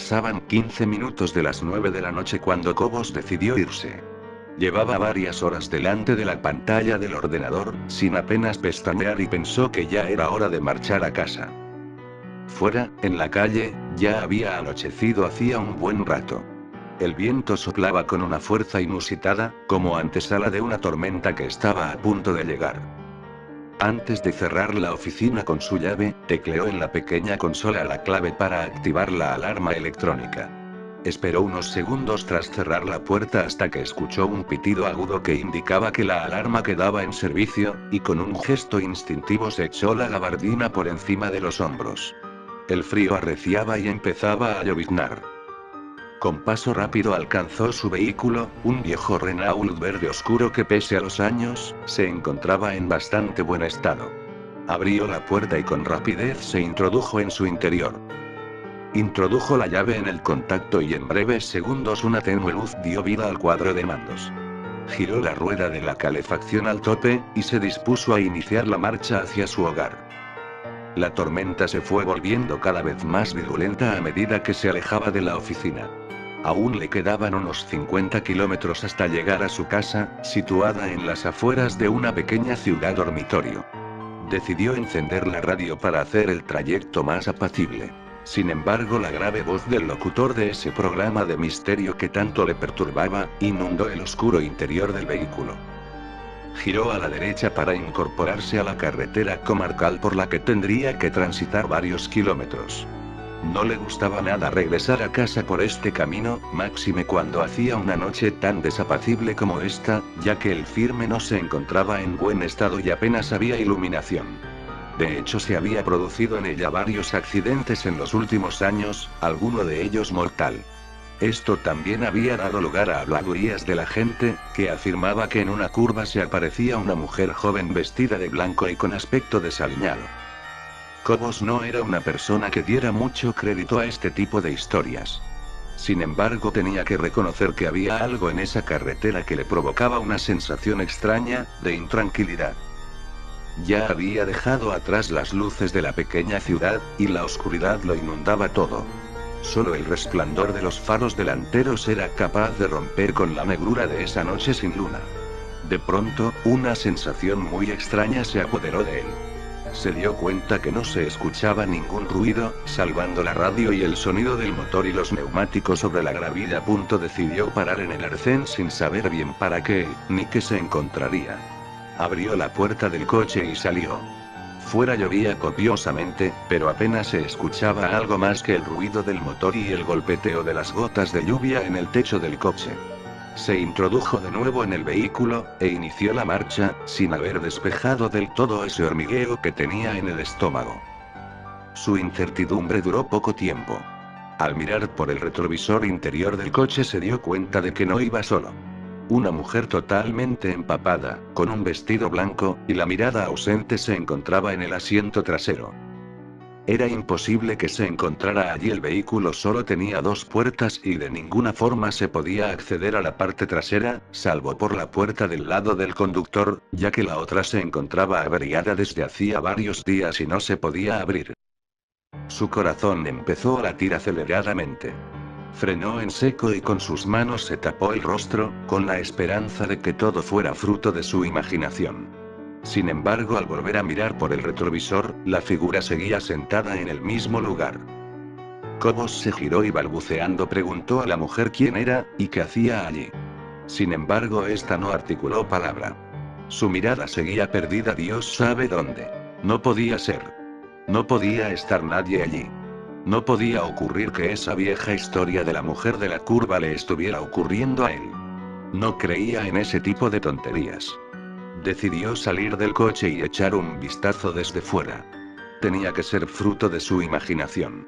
Pasaban 15 minutos de las 9 de la noche cuando Cobos decidió irse. Llevaba varias horas delante de la pantalla del ordenador, sin apenas pestañear, y pensó que ya era hora de marchar a casa. Fuera, en la calle, ya había anochecido hacía un buen rato. El viento soplaba con una fuerza inusitada, como antesala de una tormenta que estaba a punto de llegar. Antes de cerrar la oficina con su llave, tecleó en la pequeña consola la clave para activar la alarma electrónica. Esperó unos segundos tras cerrar la puerta hasta que escuchó un pitido agudo que indicaba que la alarma quedaba en servicio, y con un gesto instintivo se echó la gabardina por encima de los hombros. El frío arreciaba y empezaba a lloviznar. Con paso rápido alcanzó su vehículo, un viejo Renault verde oscuro que, pese a los años, se encontraba en bastante buen estado. Abrió la puerta y con rapidez se introdujo en su interior. Introdujo la llave en el contacto y en breves segundos una tenue luz dio vida al cuadro de mandos. Giró la rueda de la calefacción al tope, y se dispuso a iniciar la marcha hacia su hogar. La tormenta se fue volviendo cada vez más virulenta a medida que se alejaba de la oficina. Aún le quedaban unos 50 kilómetros hasta llegar a su casa, situada en las afueras de una pequeña ciudad dormitorio. Decidió encender la radio para hacer el trayecto más apacible. Sin embargo, la grave voz del locutor de ese programa de misterio que tanto le perturbaba, inundó el oscuro interior del vehículo. Giró a la derecha para incorporarse a la carretera comarcal por la que tendría que transitar varios kilómetros. No le gustaba nada regresar a casa por este camino, máxime cuando hacía una noche tan desapacible como esta, ya que el firme no se encontraba en buen estado y apenas había iluminación. De hecho, se había producido en ella varios accidentes en los últimos años, alguno de ellos mortal. Esto también había dado lugar a habladurías de la gente, que afirmaba que en una curva se aparecía una mujer joven vestida de blanco y con aspecto desaliñado. Cobos no era una persona que diera mucho crédito a este tipo de historias. Sin embargo, tenía que reconocer que había algo en esa carretera que le provocaba una sensación extraña, de intranquilidad. Ya había dejado atrás las luces de la pequeña ciudad, y la oscuridad lo inundaba todo. Solo el resplandor de los faros delanteros era capaz de romper con la negrura de esa noche sin luna. De pronto, una sensación muy extraña se apoderó de él. Se dio cuenta que no se escuchaba ningún ruido, salvando la radio y el sonido del motor y los neumáticos sobre la gravilla. Decidió parar en el arcén sin saber bien para qué, ni qué se encontraría. Abrió la puerta del coche y salió. Fuera llovía copiosamente, pero apenas se escuchaba algo más que el ruido del motor y el golpeteo de las gotas de lluvia en el techo del coche. Se introdujo de nuevo en el vehículo, e inició la marcha, sin haber despejado del todo ese hormigueo que tenía en el estómago. Su incertidumbre duró poco tiempo. Al mirar por el retrovisor interior del coche se dio cuenta de que no iba solo. Una mujer totalmente empapada, con un vestido blanco, y la mirada ausente se encontraba en el asiento trasero. Era imposible que se encontrara allí. El vehículo solo tenía dos puertas y de ninguna forma se podía acceder a la parte trasera, salvo por la puerta del lado del conductor, ya que la otra se encontraba averiada desde hacía varios días y no se podía abrir. Su corazón empezó a latir aceleradamente. Frenó en seco y con sus manos se tapó el rostro, con la esperanza de que todo fuera fruto de su imaginación. Sin embargo, al volver a mirar por el retrovisor, la figura seguía sentada en el mismo lugar. Cobos se giró y balbuceando preguntó a la mujer quién era, y qué hacía allí. Sin embargo, esta no articuló palabra. Su mirada seguía perdida Dios sabe dónde. No podía ser. No podía estar nadie allí. No podía ocurrir que esa vieja historia de la mujer de la curva le estuviera ocurriendo a él. No creía en ese tipo de tonterías. Decidió salir del coche y echar un vistazo desde fuera. Tenía que ser fruto de su imaginación.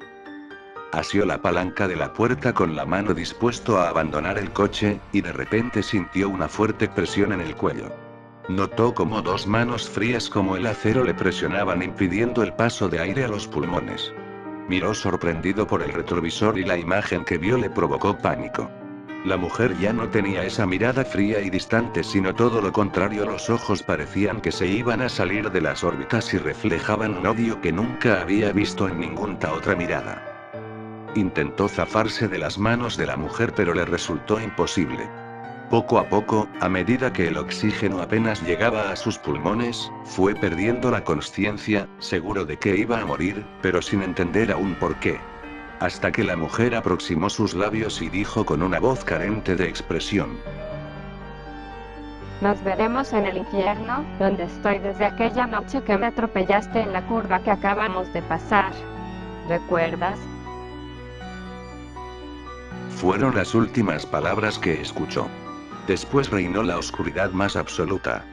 Asió la palanca de la puerta con la mano dispuesto a abandonar el coche, y de repente sintió una fuerte presión en el cuello. Notó como dos manos frías como el acero le presionaban impidiendo el paso de aire a los pulmones. Miró sorprendido por el retrovisor y la imagen que vio le provocó pánico. La mujer ya no tenía esa mirada fría y distante, sino todo lo contrario, los ojos parecían que se iban a salir de las órbitas y reflejaban un odio que nunca había visto en ninguna otra mirada. Intentó zafarse de las manos de la mujer pero le resultó imposible. Poco a poco, a medida que el oxígeno apenas llegaba a sus pulmones, fue perdiendo la consciencia, seguro de que iba a morir, pero sin entender aún por qué. Hasta que la mujer aproximó sus labios y dijo con una voz carente de expresión: Nos veremos en el infierno, donde estoy desde aquella noche que me atropellaste en la curva que acabamos de pasar. ¿Recuerdas? Fueron las últimas palabras que escuchó. Después reinó la oscuridad más absoluta.